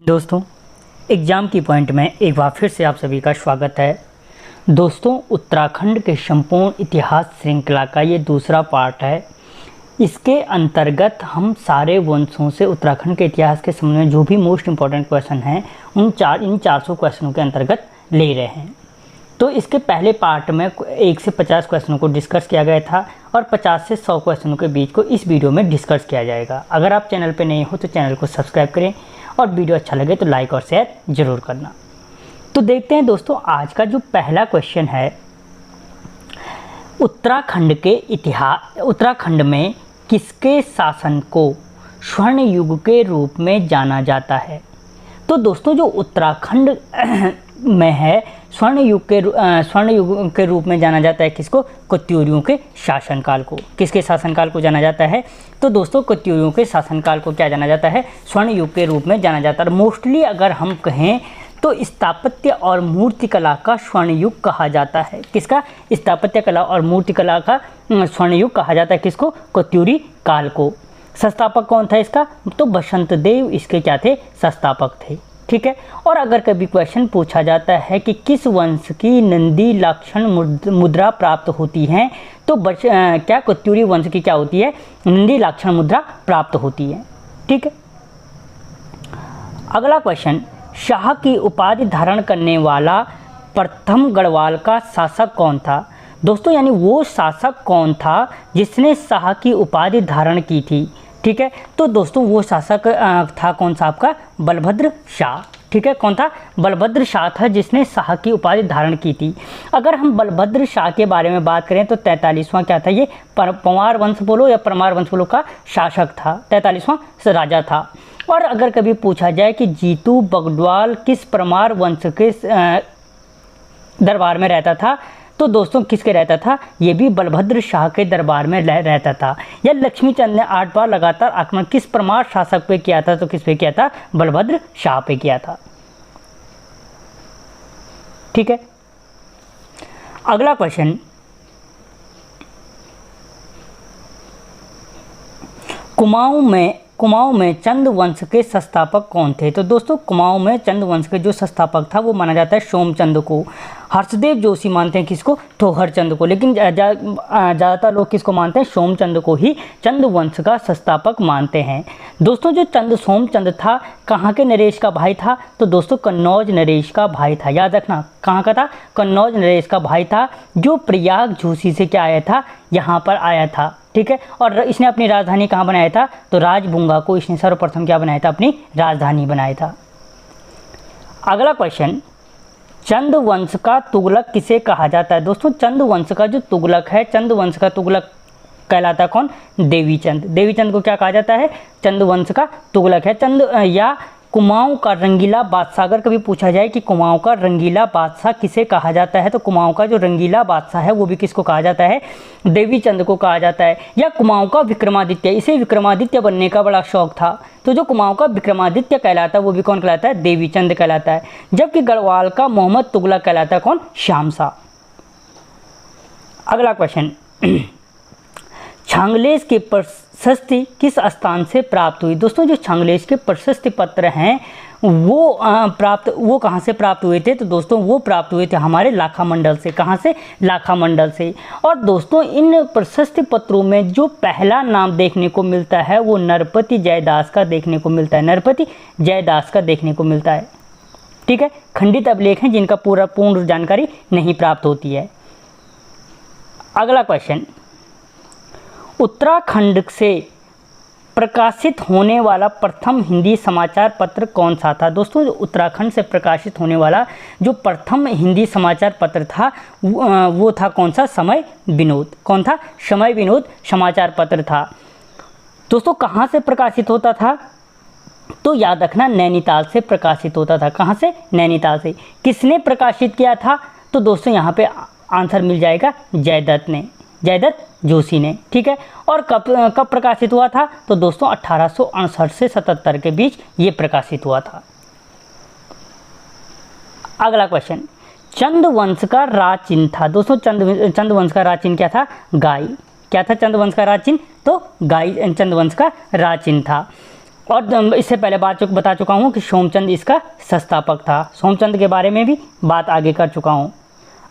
दोस्तों, एग्ज़ाम की पॉइंट में एक बार फिर से आप सभी का स्वागत है। दोस्तों, उत्तराखंड के संपूर्ण इतिहास श्रृंखला का ये दूसरा पार्ट है। इसके अंतर्गत हम सारे वंशों से उत्तराखंड के इतिहास के संबंध में जो भी मोस्ट इम्पॉर्टेंट क्वेश्चन हैं इन 400 क्वेश्चनों के अंतर्गत ले रहे हैं। तो इसके पहले पार्ट में 1 से 50 क्वेश्चनों को डिस्कस किया गया था और 50 से 100 क्वेश्चनों के बीच को इस वीडियो में डिस्कस किया जाएगा। अगर आप चैनल पर नए हो तो चैनल को सब्सक्राइब करें और वीडियो अच्छा लगे तो लाइक और शेयर ज़रूर करना। तो देखते हैं दोस्तों, आज का जो पहला क्वेश्चन है, उत्तराखंड में किसके शासन को स्वर्ण युग के रूप में जाना जाता है? तो दोस्तों, जो उत्तराखंड में है स्वर्ण युग के रूप में जाना जाता है किसको? कत्यूरियों के शासनकाल को। किसके शासनकाल को जाना जाता है? तो दोस्तों, कत्यूरियों के शासनकाल को क्या जाना जाता है? स्वर्ण युग के रूप में जाना जाता है। मोस्टली अगर हम कहें तो स्थापत्य और मूर्तिकला का स्वर्ण युग कहा जाता है। किसका? स्थापत्य कला और मूर्तिकला का स्वर्ण युग कहा जाता है। किसको? कत्यूरी काल को। संस्थापक कौन था इसका? तो बसंत देव इसके क्या थे? संस्थापक थे। ठीक है। और अगर कभी क्वेश्चन पूछा जाता है कि किस वंश की नंदी लाक्षण मुद्रा प्राप्त होती है, तो क्या कत्यूरी वंश की क्या होती है? नंदी लाक्षण मुद्रा प्राप्त होती है। ठीक है। अगला क्वेश्चन, शाह की उपाधि धारण करने वाला प्रथम गढ़वाल का शासक कौन था? दोस्तों, यानी वो शासक कौन था जिसने शाह की उपाधि धारण की थी? ठीक है। तो दोस्तों, वो शासक था कौन सा? आपका बलभद्र शाह। ठीक है। कौन था? बलभद्र शाह था जिसने शाह की उपाधि धारण की थी। अगर हम बलभद्र शाह के बारे में बात करें तो 43वां क्या था? ये पंवार वंश बोलो या परमार वंश बोलो का शासक था। 43वां राजा था। और अगर कभी पूछा जाए कि जीतू बगड्वाल किस परमार वंश के दरबार में रहता था, तो दोस्तों किसके रहता था? ये भी बलभद्र शाह के दरबार में रहता था। या लक्ष्मीचंद ने 8 बार लगातार आक्रमण किस परमार शासक पे किया था? तो किस पे किया था? बलभद्र शाह पे किया था। ठीक है। अगला क्वेश्चन, कुमाऊं में चंद वंश के संस्थापक कौन थे? तो दोस्तों, कुमाऊं में चंद वंश के जो संस्थापक था वो माना जाता है सोमचंद को। हर्षदेव जोशी मानते हैं किसको? ठोहरचंद को। लेकिन ज़्यादातर लोग किसको मानते हैं? सोमचंद को ही चंद वंश का संस्थापक मानते हैं। दोस्तों, जो सोमचंद था कहाँ के नरेश का भाई था? तो दोस्तों, कन्नौज नरेश का भाई था। याद रखना, कहाँ का था? कन्नौज नरेश का भाई था, जो प्रयाग झूसी से क्या आया था? यहाँ पर आया था। ठीक है। और इसने अपनी राजधानी कहाँ बनाया था? तो राजबुंगा को इसने सर्वप्रथम क्या बनाया था? अपनी राजधानी बनाया था। अगला क्वेश्चन, चंद वंश का तुगलक किसे कहा जाता है? दोस्तों, चंद वंश का जो तुगलक है, चंद वंश का तुगलक कहलाता कौन? देवीचंद। देवीचंद को क्या कहा जाता है? चंद वंश का तुगलक है। चंद या कुमाऊं का रंगीला बादशाह, अगर कभी पूछा जाए कि कुमाऊं का रंगीला बादशाह किसे कहा जाता है, तो कुमाऊं का जो रंगीला बादशाह है वो भी किसको कहा जाता है? देवीचंद को कहा जाता है। या कुमाऊं का विक्रमादित्य, इसे विक्रमादित्य बनने का बड़ा शौक था, तो जो कुमाऊं का विक्रमादित्य कहलाता है वो भी कौन कहलाता है? देवीचंद कहलाता है। जबकि गढ़वाल का मोहम्मद तुगलक कहलाता है कौन? श्यामशाह। अगला क्वेश्चन, छांगलेश की प्रशस्ति किस स्थान से प्राप्त हुई? दोस्तों, जो छांगलेश के प्रशस्ति पत्र हैं वो कहाँ से प्राप्त हुए थे? तो दोस्तों, वो प्राप्त हुए थे हमारे लाखा मंडल से। कहाँ से? लाखा मंडल से। और दोस्तों, इन प्रशस्ति पत्रों में जो पहला नाम देखने को मिलता है वो नरपति जयदास का देखने को मिलता है। नरपति जयदास का देखने को मिलता है। ठीक है। खंडित अभिलेख हैं जिनका पूर्ण जानकारी नहीं प्राप्त होती है। अगला क्वेश्चन, उत्तराखंड से प्रकाशित होने वाला प्रथम हिंदी समाचार पत्र कौन सा था? दोस्तों, उत्तराखंड से प्रकाशित होने वाला जो प्रथम हिंदी समाचार पत्र था वो था कौन सा? समय विनोद। कौन था? समय विनोद समाचार पत्र था। दोस्तों, कहाँ से प्रकाशित होता था? तो याद रखना, नैनीताल से प्रकाशित होता था। कहाँ से? नैनीताल से। किसने प्रकाशित किया था? तो दोस्तों, यहाँ पे आंसर मिल जाएगा, जयदत्त ने, जयदत्त जोशी ने। ठीक है। और कब प्रकाशित हुआ था? तो दोस्तों, 1868 से 77 के बीच ये प्रकाशित हुआ था। अगला क्वेश्चन, चंद वंश का राज चिन्ह था। दोस्तों, चंद वंश का राज चिन्ह क्या था? गाय। क्या था चंद वंश का राज चिन्ह? तो गाय चंद वंश का राज चिन्ह था। और इससे पहले बता चुका हूँ कि सोमचंद इसका संस्थापक था। सोमचंद के बारे में भी बात आगे कर चुका हूँ।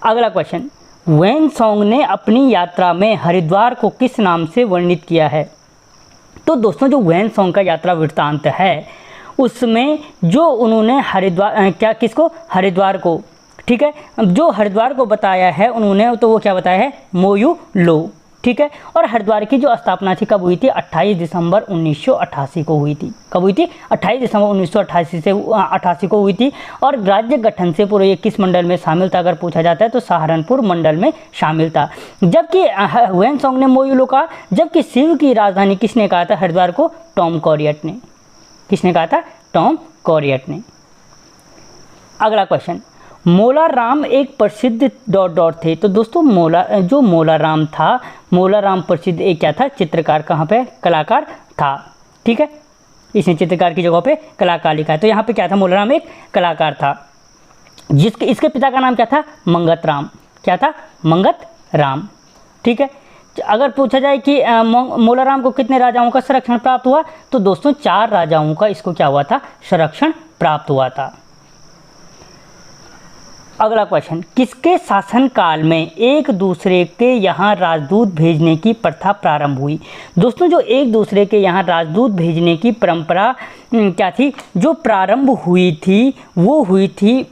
अगला क्वेश्चन, ह्वेनसांग ने अपनी यात्रा में हरिद्वार को किस नाम से वर्णित किया है? तो दोस्तों जो ह्वेनसांग का यात्रा वृत्तांत है उसमें जो उन्होंने हरिद्वार को, ठीक है, जो हरिद्वार को बताया है उन्होंने, तो वो क्या बताया है? मोयू लो, ठीक है। और हरिद्वार की जो स्थापना थी कब हुई थी? 28 दिसंबर 1988 को हुई थी। कब हुई थी? 28 दिसंबर 1988 को हुई थी। और राज्य गठन से पूर्व ये किस मंडल में शामिल था अगर पूछा जाता है तो सहारनपुर मंडल में शामिल था। जबकि ह्वेनसांग ने मोयूलो कहा, जबकि शिव की राजधानी किसने कहा था हरिद्वार को? टॉम कॉरियट ने। किसने कहा था? टॉम कॉरियट ने। अगला क्वेश्चन, मोलाराम एक प्रसिद्ध ... थे। तो दोस्तों मोलाराम था, मोलाराम प्रसिद्ध एक क्या था? चित्रकार। कहाँ पे? कलाकार था, ठीक है। इसने चित्रकार की जगह पे कलाकार लिखा है। तो यहाँ पे क्या था? मोलाराम एक कलाकार था। इसके पिता का नाम क्या था? मंगत राम। क्या था? मंगत राम, ठीक है। अगर पूछा जाए कि मोलाराम को कितने राजाओं का संरक्षण प्राप्त हुआ, तो दोस्तों 4 राजाओं का इसको क्या हुआ था? संरक्षण प्राप्त हुआ था। अगला क्वेश्चन, किसके शासनकाल में एक दूसरे के यहाँ राजदूत भेजने की प्रथा प्रारंभ हुई? दोस्तों जो एक दूसरे के यहाँ राजदूत भेजने की परंपरा क्या थी जो प्रारंभ हुई थी, वो हुई थी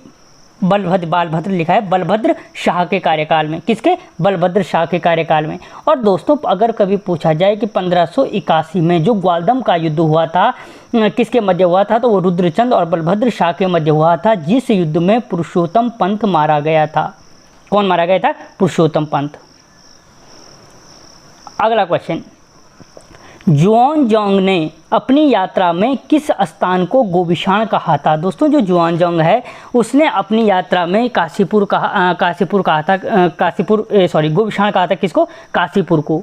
बालभद्र लिखा है, बलभद्र शाह के कार्यकाल में। किसके? बलभद्र शाह के कार्यकाल में। और दोस्तों अगर कभी पूछा जाए कि 1581 में जो ग्वालदम का युद्ध हुआ था किसके मध्य हुआ था, तो वो रुद्रचंद और बलभद्र शाह के मध्य हुआ था, जिस युद्ध में पुरुषोत्तम पंत मारा गया था। कौन मारा गया था? पुरुषोत्तम पंत। अगला क्वेश्चन, जुआनजोंग ने अपनी यात्रा में किस स्थान को गोविशाण कहा था? दोस्तों जो जुआनजोंग है उसने अपनी यात्रा में गोविशाण कहा था। किसको? काशीपुर को।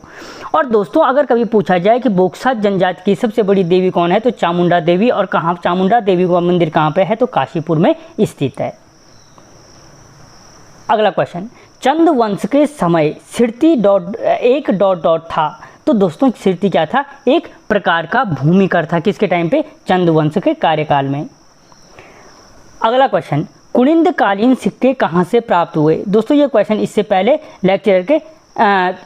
और दोस्तों अगर कभी पूछा जाए कि बोक्सा जनजाति की सबसे बड़ी देवी कौन है, तो चामुंडा देवी। और कहाँ? चामुंडा देवी का मंदिर कहाँ पे है? तो काशीपुर में स्थित है। अगला क्वेश्चन, चंद वंश के समय सिरती ... था। तो दोस्तों सिरती क्या था? एक प्रकार का भूमिकर था। किसके टाइम पे? चंद वंश के कार्यकाल में। अगला क्वेश्चन, कुलिंद कालीन सिक्के कहाँ से प्राप्त हुए? दोस्तों ये क्वेश्चन इससे पहले लेक्चर के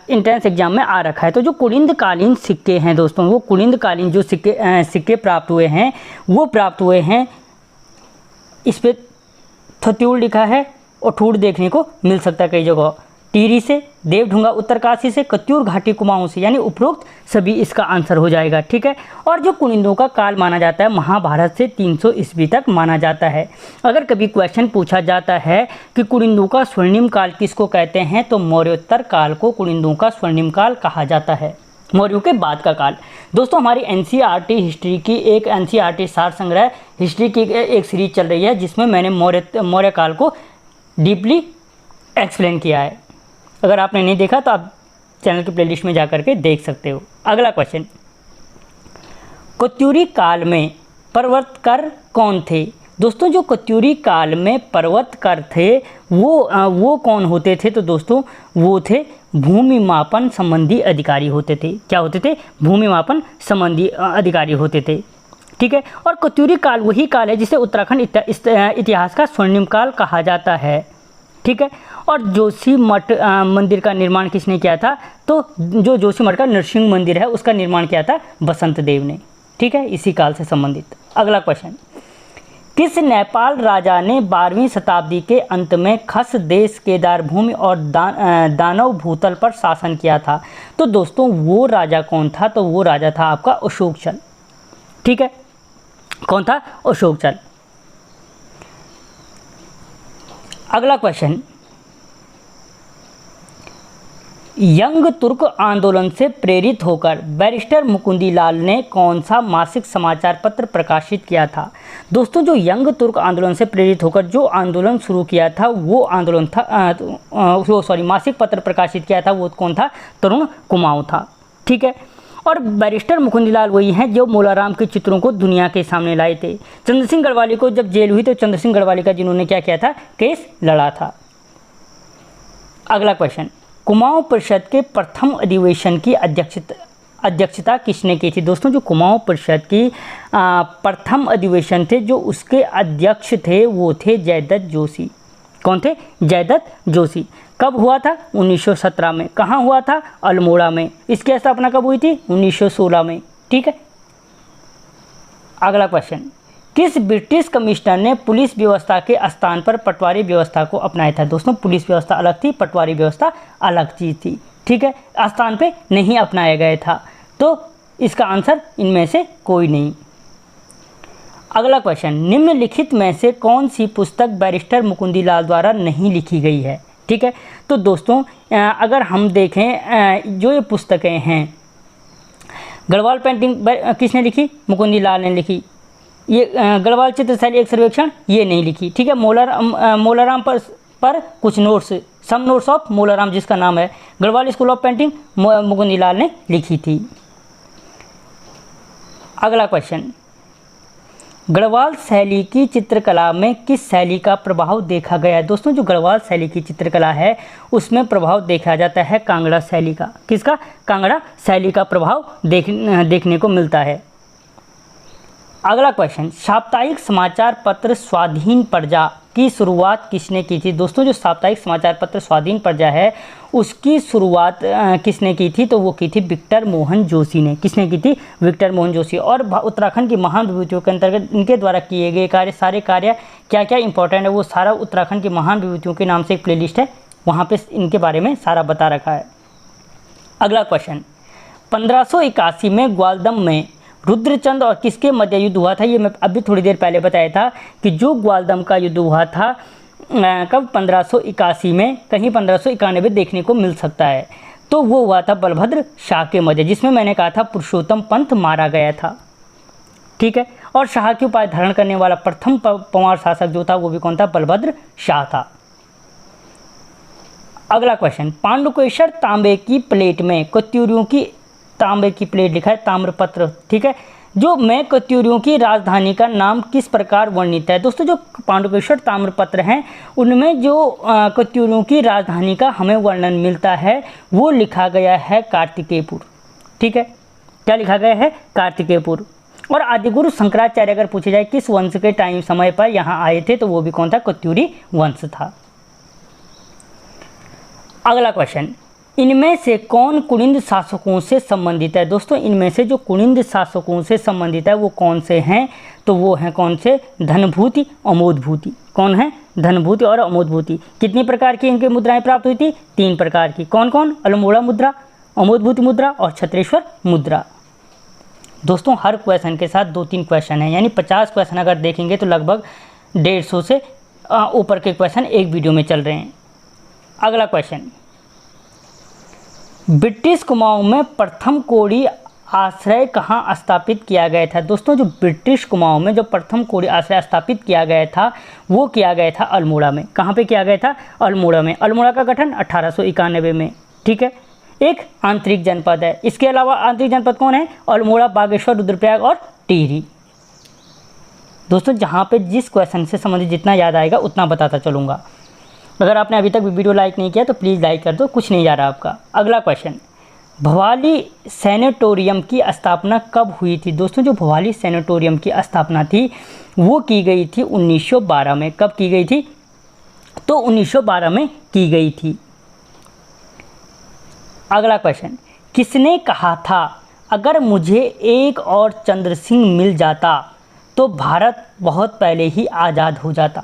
एंट्रेंस एग्जाम में आ रखा है। तो जो कुलिंद कालीन सिक्के हैं दोस्तों, वो कुलिंद कालीन जो सिक्के प्राप्त हुए हैं वो प्राप्त हुए हैं, इस पर थत्यूल लिखा है और ठूठ देखने को मिल सकता है कई जगह। टिहरी से, देवढुंगा उत्तरकाशी से, कत्यूर घाटी कुमाऊं से, यानी उपरोक्त सभी इसका आंसर हो जाएगा, ठीक है। और जो कुलिंदों का काल माना जाता है महाभारत से 300 ईस्वी तक माना जाता है। अगर कभी क्वेश्चन पूछा जाता है कि कुलिंदों का स्वर्णिम काल किसको कहते हैं, तो मौर्योत्तर काल को कुलिंदों का स्वर्णिम काल कहा जाता है, मौर्यों के बाद का काल। दोस्तों हमारी एनसीईआरटी हिस्ट्री की एक एनसीईआरटी सार संग्रह हिस्ट्री की एक सीरीज चल रही है जिसमें मैंने मौर्य काल को डीपली एक्सप्लेन किया है। अगर आपने नहीं देखा तो आप चैनल की प्लेलिस्ट में जाकर के देख सकते हो। अगला क्वेश्चन, कत्यूरी काल में पर्वतकर कौन थे? दोस्तों जो कत्यूरी काल में पर्वतकर थे वो कौन होते थे? तो दोस्तों वो थे भूमि मापन संबंधी अधिकारी होते थे। क्या होते थे? भूमि मापन संबंधी अधिकारी होते थे, ठीक है। और कत्यूरी काल वही काल है जिसे उत्तराखंड इतिहास का स्वर्णिम काल कहा जाता है, ठीक है। और जोशीमठ मंदिर का निर्माण किसने किया था? तो जो जोशीमठ का नरसिंह मंदिर है उसका निर्माण किया था बसंत देव ने, ठीक है, इसी काल से संबंधित। अगला क्वेश्चन, किस नेपाल राजा ने 12वीं शताब्दी के अंत में खस देश, केदार भूमि और दानव भूतल पर शासन किया था? तो दोस्तों वो राजा कौन था? तो वो राजा था आपका अशोकचल, ठीक है। कौन था? अशोकचल। अगला क्वेश्चन, यंग तुर्क आंदोलन से प्रेरित होकर बैरिस्टर मुकुंदीलाल ने कौन सा मासिक समाचार पत्र प्रकाशित किया था? दोस्तों जो यंग तुर्क आंदोलन से प्रेरित होकर जो आंदोलन शुरू किया था वो आंदोलन था मासिक पत्र प्रकाशित किया था वो कौन था? तरुण कुमाऊं था, ठीक है। और बैरिस्टर मुकुंदीलाल वही हैं जो मोलाराम के चित्रों को दुनिया के सामने लाए थे। चंद्र सिंह गढ़वाली को जब जेल हुई तो चंद्र सिंह गढ़वाली का जिन्होंने क्या किया था? केस लड़ा था। अगला क्वेश्चन, कुमाऊं परिषद के प्रथम अधिवेशन की अध्यक्षता किसने की थी? दोस्तों जो कुमाऊं परिषद की प्रथम अधिवेशन थे, जो उसके अध्यक्ष थे वो थे जयदत्त जोशी। कौन थे? जयदत्त जोशी। कब हुआ था? 1917 में। कहाँ हुआ था? अल्मोड़ा में। इसकी स्थापना कब हुई थी? 1916 में। ठीक है। अगला क्वेश्चन, किस ब्रिटिश कमिश्नर ने पुलिस व्यवस्था के स्थान पर पटवारी व्यवस्था को अपनाया था? दोस्तों पुलिस व्यवस्था अलग थी, पटवारी व्यवस्था अलग चीज़ थी। ठीक है, स्थान पे नहीं अपनाया गया था, तो इसका आंसर इनमें से कोई नहीं। अगला क्वेश्चन, निम्नलिखित में से कौन सी पुस्तक बैरिस्टर मुकुंदीलाल द्वारा नहीं लिखी गई है? ठीक है, तो दोस्तों अगर हम देखें जो ये पुस्तकें हैं, गढ़वाल पेंटिंग किसने लिखी? मुकुंदीलाल ने लिखी। ये गढ़वाल चित्रशैली एक सर्वेक्षण ये नहीं लिखी। ठीक है, मोलाराम पर कुछ notes, some notes of Molaram जिसका नाम है, Garhwal school of painting Mukundilal ने लिखी थी। अगला क्वेश्चन, गढ़वाल शैली की चित्रकला में किस शैली का प्रभाव देखा गया है? दोस्तों जो गढ़वाल शैली की चित्रकला है उसमें प्रभाव देखा जाता है कांगड़ा शैली का। किसका? कांगड़ा शैली का प्रभाव देखने को मिलता है। अगला क्वेश्चन, साप्ताहिक समाचार पत्र स्वाधीन प्रजा की शुरुआत किसने की थी? दोस्तों जो साप्ताहिक समाचार पत्र स्वाधीन प्रजा है उसकी शुरुआत किसने की थी? तो वो की थी विक्टर मोहन जोशी ने। किसने की थी? विक्टर मोहन जोशी। और उत्तराखंड की महान विभूतियों के अंतर्गत इनके द्वारा किए गए कार्य, सारे कार्य क्या क्या इंपॉर्टेंट है वो सारा उत्तराखंड की महान विभूतियों के नाम से एक प्लेलिस्ट है, वहाँ पे इनके बारे में सारा बता रखा है। अगला क्वेश्चन, 1581 में ग्वालदम में रुद्रचंद और किसके मध्य युद्ध हुआ था? ये मैं अभी थोड़ी देर पहले बताया था कि जो ग्वालदम का युद्ध हुआ था कब? 1581 में, कहीं 1591 देखने को मिल सकता है, तो वो हुआ था बलभद्र शाह के मध्य, जिसमें मैंने कहा था पुरुषोत्तम पंत मारा गया था। ठीक है, और शाह की उपाधि धारण करने वाला प्रथम पंवार शासक जो था वो भी कौन था? बलभद्र शाह था। अगला क्वेश्चन, पांडुकेश्वर तांबे की प्लेट में कत्यूरियों की, तांबे की प्लेट लिखा है ताम्रपत्र। ठीक है, जो में कत्यूरियों की राजधानी का नाम किस प्रकार वर्णित है? दोस्तों जो पांडुकेश्वर ताम्रपत्र हैं उनमें जो कत्यूरियों की राजधानी का हमें वर्णन मिलता है वो लिखा गया है कार्तिकेयपुर। ठीक है, क्या लिखा गया है? कार्तिकेयपुर। और आदिगुरु शंकराचार्य अगर पूछे जाए किस वंश के टाइम समय पर यहाँ आए थे, तो वो भी कौन था? कत्यूरी वंश था। अगला क्वेश्चन, इनमें से कौन कुनिंद शासकों से संबंधित है? दोस्तों इनमें से जो कुनिंद शासकों से संबंधित है वो कौन से हैं? तो वो हैं कौन से? धनभूति, अमोदभूति। कौन है? धनभूति और अमोदभूति। कितनी प्रकार की इनकी मुद्राएं प्राप्त हुई थी? 3 प्रकार की। कौन कौन? अल्मोड़ा मुद्रा, अमोदभूति मुद्रा और छत्रेश्वर मुद्रा। दोस्तों हर क्वेश्चन के साथ 2-3 क्वेश्चन है, यानी 50 क्वेश्चन अगर देखेंगे तो लगभग 150 से ऊपर के क्वेश्चन एक वीडियो में चल रहे हैं। अगला क्वेश्चन, ब्रिटिश कुमाऊं में प्रथम कोड़ी आश्रय कहाँ स्थापित किया गया था? दोस्तों जो ब्रिटिश कुमाऊं में जो प्रथम कोड़ी आश्रय स्थापित किया गया था वो किया गया था अल्मोड़ा में। कहाँ पे किया गया था? अल्मोड़ा में। अल्मोड़ा का गठन 1891 में। ठीक है, एक आंतरिक जनपद है। इसके अलावा आंतरिक जनपद कौन है? अल्मोड़ा, बागेश्वर, रुद्रप्रयाग और टिहरी। दोस्तों जहाँ पे जिस क्वेश्चन से संबंधित जितना याद आएगा उतना बताता चलूँगा। अगर आपने अभी तक वीडियो लाइक नहीं किया तो प्लीज़ लाइक कर दो, कुछ नहीं जा रहा आपका। अगला क्वेश्चन, भवाली सैनिटोरियम की स्थापना कब हुई थी? दोस्तों जो भवाली सैनिटोरियम की स्थापना थी वो की गई थी 1912 में। कब की गई थी? तो 1912 में की गई थी। अगला क्वेश्चन, किसने कहा था अगर मुझे एक और चंद्र सिंह मिल जाता तो भारत बहुत पहले ही आज़ाद हो जाता?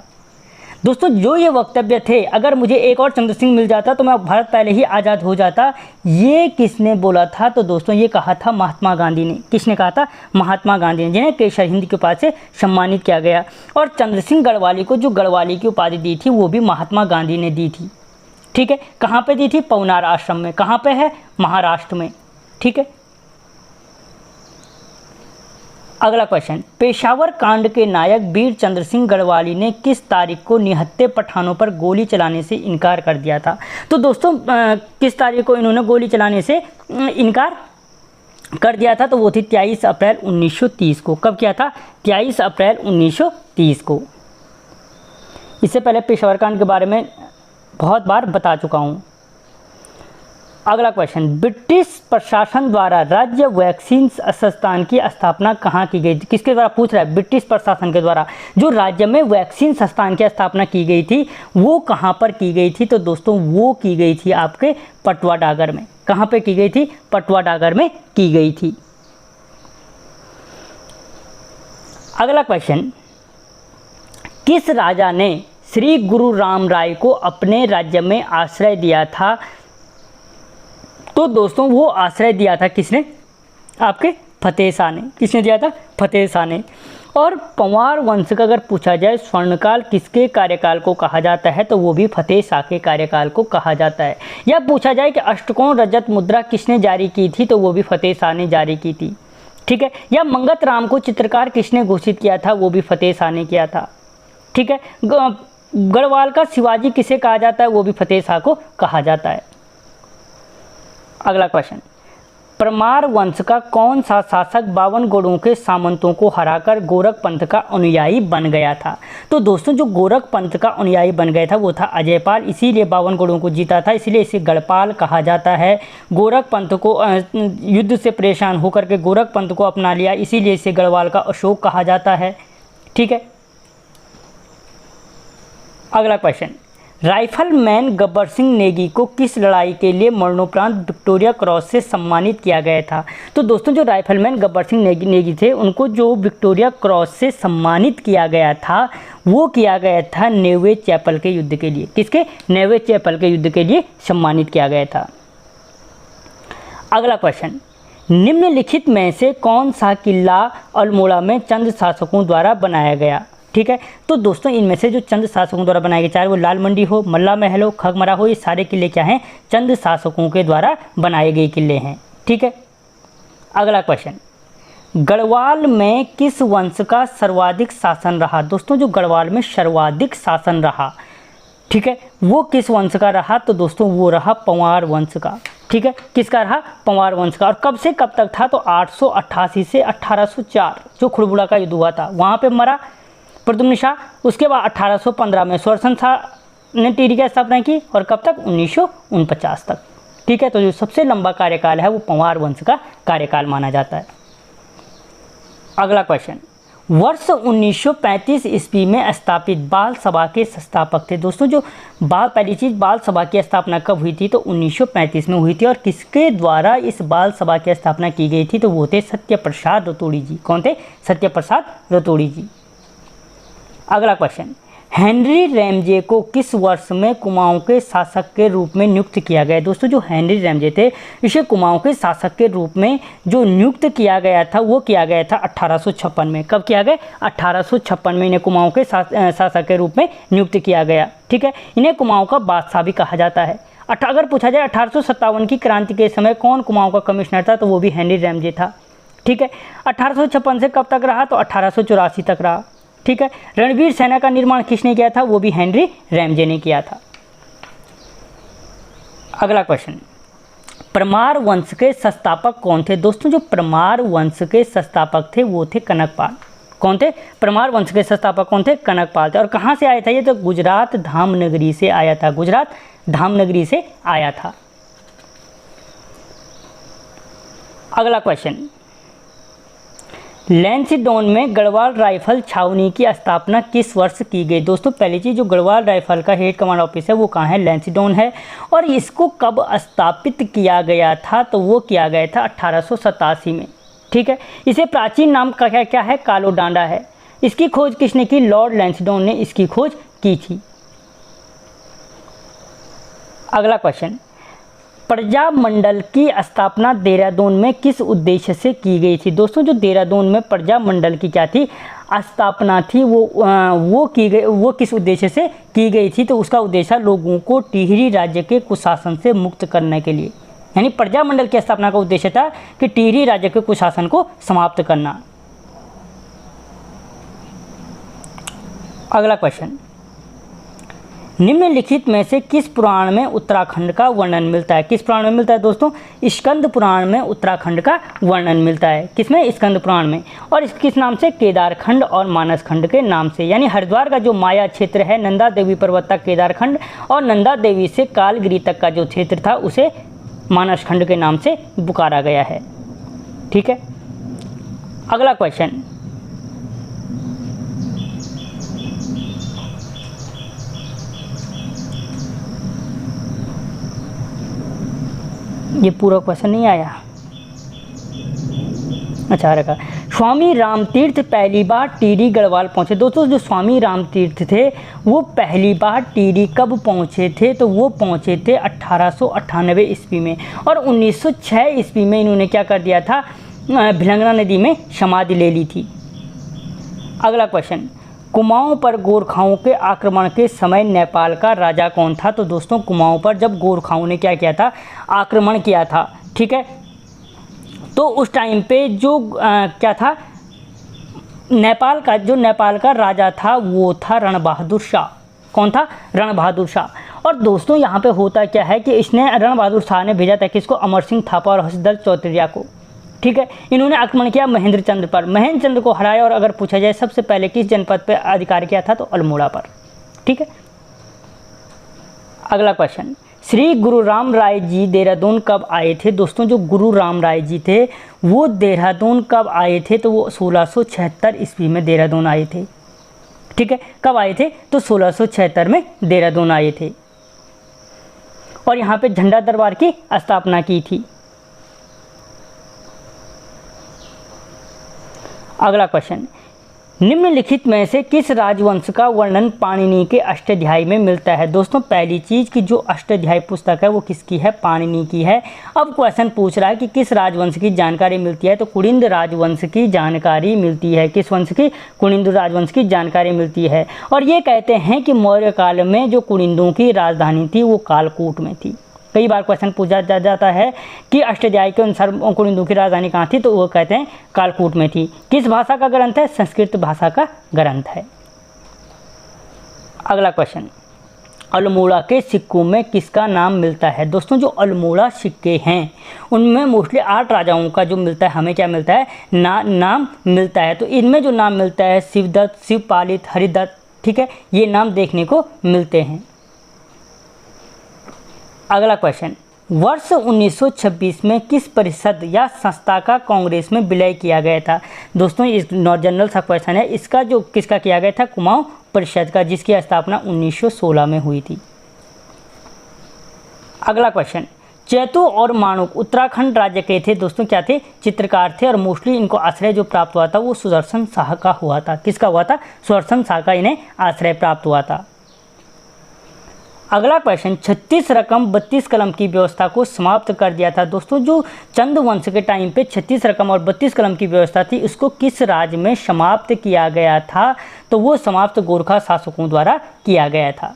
दोस्तों जो ये वक्तव्य थे, अगर मुझे एक और चंद्र सिंह मिल जाता तो मैं भारत पहले ही आज़ाद हो जाता, ये किसने बोला था? तो दोस्तों ये कहा था महात्मा गांधी ने। किसने कहा था? महात्मा गांधी ने, जिन्हें केसर हिंद की उपाधि से सम्मानित किया गया। और चंद्र सिंह गढ़वाली को जो गढ़वाली की उपाधि दी थी वो भी महात्मा गांधी ने दी थी। ठीक है, कहाँ पे दी थी? पवनार आश्रम में। कहाँ पे है? महाराष्ट्र में। ठीक है। अगला क्वेश्चन, पेशावर कांड के नायक वीर चंद्र सिंह गढ़वाली ने किस तारीख को निहत्थे पठानों पर गोली चलाने से इनकार कर दिया था? तो दोस्तों किस तारीख को इन्होंने गोली चलाने से इनकार कर दिया था? तो वो थी 23 अप्रैल 1930 को। कब किया था? 23 अप्रैल 1930 को। इससे पहले पेशावर कांड के बारे में बहुत बार बता चुका हूँ। अगला क्वेश्चन, ब्रिटिश प्रशासन द्वारा राज्य वैक्सीन संस्थान की स्थापना कहाँ की गई थी? किसके द्वारा पूछ रहा है? ब्रिटिश प्रशासन के द्वारा जो राज्य में वैक्सीन संस्थान की स्थापना की गई थी वो कहाँ पर की गई थी? तो दोस्तों वो की गई थी आपके पटवा डागर में। कहाँ पे की गई थी? पटवा डागर में की गई थी। अगला क्वेश्चन, किस राजा ने श्री गुरु राम राय को अपने राज्य में आश्रय दिया था? तो दोस्तों वो आश्रय दिया था किसने? आपके फतेह शाह ने। किसने दिया था? फतेह शाह ने। और पंवार वंश का अगर पूछा जाए स्वर्णकाल किसके कार्यकाल को कहा जाता है? तो वो भी फतेह शाह के कार्यकाल को कहा जाता है। या पूछा जाए कि अष्टकोण रजत मुद्रा किसने जारी की थी? तो वो भी फतेह शाह ने जारी की थी। ठीक है। या मंगत राम को चित्रकार किसने घोषित किया था? वो भी फतेह शाह ने किया था। ठीक है। गढ़वाल का शिवाजी किसे कहा जाता है? वो भी फतेह शाह को कहा जाता है। अगला क्वेश्चन, परमार वंश का कौन सा शासक 52 गढ़ों के सामंतों को हराकर गोरख पंथ का अनुयायी बन गया था? तो दोस्तों जो गोरख पंथ का अनुयायी बन गया था वो था अजयपाल, इसीलिए 52 गढ़ों को जीता था, इसलिए इसे गढ़पाल कहा जाता है। गोरख पंथ को युद्ध से परेशान होकर के गोरख पंथ को अपना लिया, इसीलिए इसे गढ़वाल का अशोक कहा जाता है। ठीक है। अगला क्वेश्चन, राइफलमैन गब्बर सिंह नेगी को किस लड़ाई के लिए मरणोपरांत विक्टोरिया क्रॉस से सम्मानित किया गया था? तो दोस्तों जो राइफलमैन गब्बर सिंह नेगी थे उनको जो विक्टोरिया क्रॉस से सम्मानित किया गया था वो किया गया था नेवे चैपल के युद्ध के लिए। किसके? नेवे चैपल के युद्ध के लिए सम्मानित किया गया था। अगला क्वेश्चन, निम्नलिखित में से कौन सा किला अल्मोड़ा में चंद शासकों द्वारा बनाया गया? ठीक है। तो दोस्तों इनमें से जो चंद शासकों द्वारा बनाए गए, चाहे वो लाल मंडी हो, मल्ला महल हो, खगमरा हो, ये सारे किले क्या हैं? चंद शासकों के द्वारा बनाए गए किले हैं। ठीक है। अगला क्वेश्चन, गढ़वाल में किस वंश का सर्वाधिक शासन रहा? दोस्तों जो गढ़वाल में सर्वाधिक शासन रहा, ठीक है, वो किस वंश का रहा? तो दोस्तों वो रहा पंवार वंश का। ठीक है। किसका रहा? पंवार वंश का। और कब से कब तक था? तो 888 से 1804 जो खुड़बुड़ा का युद्ध हुआ था वहाँ पे मरा प्रद्युम्न शाह। उसके बाद 1815 में सुदर्शन शाह ने टिहरी की स्थापना की और कब तक? 1949 तक। ठीक है। तो जो सबसे लंबा कार्यकाल है वो पंवार वंश का कार्यकाल माना जाता है। अगला क्वेश्चन, वर्ष 1935 ईस्वी में स्थापित बाल सभा के संस्थापक थे? दोस्तों जो पहली चीज़ बाल सभा की स्थापना कब हुई थी? तो 1935 में हुई थी। और किसके द्वारा इस बाल सभा की स्थापना की गई थी? तो वो थे सत्यप्रसाद रतोड़ी जी। कौन थे? सत्यप्रसाद रतोड़ी जी। अगला क्वेश्चन, हेनरी रैमजे को किस वर्ष में कुमाऊं के शासक के रूप में नियुक्त किया गया? दोस्तों जो हेनरी रैमजे थे इसे कुमाऊं के शासक के रूप में जो नियुक्त किया गया था वो किया गया था 1856 में। कब किया गया? 1856 में इन्हें कुमाऊं के शासक के रूप में नियुक्त किया गया। ठीक है। इन्हें कुमाऊं का बादशाह भी कहा जाता है। अगर पूछा जाए 1857 की क्रांति के समय कौन कुमाऊं का कमिश्नर था? तो वो भी हेनरी रैमजे था। ठीक है। 1856 से कब तक रहा? तो 1884 तक रहा। ठीक है। रणवीर सेना का निर्माण किसने किया था? वो भी हेनरी रैमजे ने किया था। अगला क्वेश्चन, परमार वंश के संस्थापक कौन थे? दोस्तों जो परमार वंश के संस्थापक थे वो थे कनकपाल। कौन थे? परमार वंश के संस्थापक कौन थे? कनकपाल थे। और कहाँ से आया था ये? तो गुजरात धामनगरी से आया था। गुजरात धामनगरी से आया था। अगला क्वेश्चन, लैंसडाउन में गढ़वाल राइफल छावनी की स्थापना किस वर्ष की गई? दोस्तों पहली चीज़ जो गढ़वाल राइफल का हेड कमांड ऑफिस है वो कहाँ है? लैंसडाउन है। और इसको कब स्थापित किया गया था? तो वो किया गया था 1887 में। ठीक है। इसे प्राचीन नाम का क्या है? कालो डांडा है। इसकी खोज किसने की? लॉर्ड लैंसडाउन ने इसकी खोज की थी। अगला क्वेश्चन, प्रजामंडल की स्थापना देहरादून में किस उद्देश्य से की गई थी? दोस्तों जो देहरादून में प्रजामंडल की क्या थी? स्थापना थी वो की गई, वो किस उद्देश्य से की गई थी? तो उसका उद्देश्य लोगों को टिहरी राज्य के कुशासन से मुक्त करने के लिए, यानी प्रजामंडल की स्थापना का उद्देश्य था कि टिहरी राज्य के कुशासन को समाप्त करना। अगला क्वेश्चन, निम्नलिखित में से किस पुराण में उत्तराखंड का वर्णन मिलता है? किस पुराण में मिलता है दोस्तों? स्कंद पुराण में उत्तराखंड का वर्णन मिलता है। किसमें? स्कंद पुराण में। और इस किस नाम से? केदारखंड और मानसखंड के नाम से। यानी हरिद्वार का जो माया क्षेत्र है, नंदा देवी पर्वत तक केदारखंड, और नंदा देवी से कालगिरी तक का जो क्षेत्र था उसे मानसखंड के नाम से पुकारा गया है। ठीक है, अगला क्वेश्चन, ये पूरा क्वेश्चन नहीं आया, अच्छा रखा। स्वामी रामतीर्थ पहली बार टिहरी गढ़वाल पहुँचे। दोस्तों जो स्वामी रामतीर्थ थे वो पहली बार टिहरी कब पहुँचे थे, तो वो पहुँचे थे 1898 ईस्वी में, और 1906 ईस्वी में इन्होंने क्या कर दिया था, भिलंगना नदी में समाधि ले ली थी। अगला क्वेश्चन, कुमाऊं पर गोरखाओं के आक्रमण के समय नेपाल का राजा कौन था। तो दोस्तों कुमाऊं पर जब गोरखाओं ने क्या किया था, आक्रमण किया था, ठीक है, तो उस टाइम पे जो क्या था, नेपाल का राजा था वो था रणबहादुर शाह। कौन था, रणबहादुर शाह। और दोस्तों यहाँ पे होता क्या है कि इसने, रणबहादुर शाह ने भेजा था किसको, अमर सिंह थापा और हर्षदल चौतरिया को। ठीक है, इन्होंने आक्रमण किया महेंद्र चंद्र पर, महेंद्र चंद्र को हराया, और अगर पूछा जाए सबसे पहले किस जनपद पर अधिकार किया था, तो अल्मोड़ा पर। ठीक है, अगला क्वेश्चन, श्री गुरु राम राय जी देहरादून कब आए थे। दोस्तों जो गुरु राम राय जी थे वो देहरादून कब आए थे, तो वो 1676 ईस्वी में देहरादून आए थे। ठीक है, कब आए थे, तो 1676 में देहरादून आए थे, और यहाँ पे झंडा दरबार की स्थापना की थी। अगला क्वेश्चन, निम्नलिखित में से किस राजवंश का वर्णन पाणिनि के अष्टाध्यायी में मिलता है। दोस्तों पहली चीज़ कि जो अष्टाध्यायी पुस्तक है वो किसकी है, पाणिनि की है। अब क्वेश्चन पूछ रहा है कि किस राजवंश की जानकारी मिलती है, तो कुनिंद राजवंश की जानकारी मिलती है। किस वंश की, कुनिंद राजवंश की जानकारी मिलती है। और ये कहते हैं कि मौर्य काल में जो कुनिंदों की राजधानी थी वो कालकूट में थी। कई बार क्वेश्चन पूछा जाता है कि अष्टाध्यायी के अनुसार कुनिंदों की राजधानी कहाँ थी, तो वो कहते हैं कालकूट में थी। किस भाषा का ग्रंथ है, संस्कृत भाषा का ग्रंथ है। अगला क्वेश्चन, अल्मोड़ा के सिक्कों में किसका नाम मिलता है। दोस्तों जो अल्मोड़ा सिक्के हैं उनमें मोस्टली 8 राजाओं का जो मिलता है, हमें क्या मिलता है, नाम मिलता है। तो इनमें जो नाम मिलता है शिवदत्त, शिवपालित, हरिदत्त, ठीक है, ये नाम देखने को मिलते हैं। अगला क्वेश्चन, वर्ष 1926 में किस परिषद या संस्था का कांग्रेस में विलय किया गया था। दोस्तों इस जनरल सा क्वेश्चन है, इसका जो किसका किया गया था, कुमाऊं परिषद का, जिसकी स्थापना 1916 में हुई थी। अगला क्वेश्चन, चैतू और माणूक उत्तराखंड राज्य के थे। दोस्तों क्या थे, चित्रकार थे, और मोस्टली इनको आश्रय जो प्राप्त हुआ था वो सुदर्शन शाह का हुआ था। किसका हुआ था, सुदर्शन शाह का इन्हें आश्रय प्राप्त हुआ था। अगला क्वेश्चन, 36 रकम 32 कलम की व्यवस्था को समाप्त कर दिया था। दोस्तों जो चंद वंश के टाइम पे 36 रकम और 32 कलम की व्यवस्था थी, इसको किस राज्य में समाप्त किया गया था, तो वो समाप्त गोरखा शासकों द्वारा किया गया था।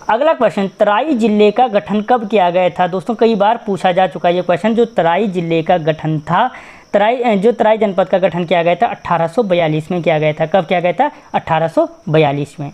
अगला क्वेश्चन, तराई जिले का गठन कब किया गया था। दोस्तों कई बार पूछा जा चुका है ये क्वेश्चन, जो तराई जिले का गठन था, तराई जनपद का गठन किया गया था 1842 में किया गया था। कब किया गया था, 1842 में।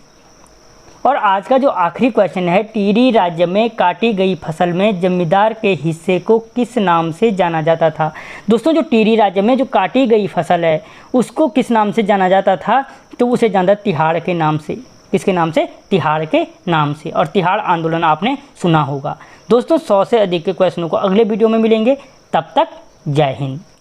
और आज का जो आखिरी क्वेश्चन है, टिहरी राज्य में काटी गई फसल में जमींदार के हिस्से को किस नाम से जाना जाता था। दोस्तों जो टिहरी राज्य में जो काटी गई फसल है उसको किस नाम से जाना जाता था, तो उसे जाना तिहाड़ के नाम से। किसके नाम से, तिहाड़ के नाम से। और तिहाड़ आंदोलन आपने सुना होगा। दोस्तों 100 से अधिक के क्वेश्चनों को अगले वीडियो में मिलेंगे, तब तक जय हिंद।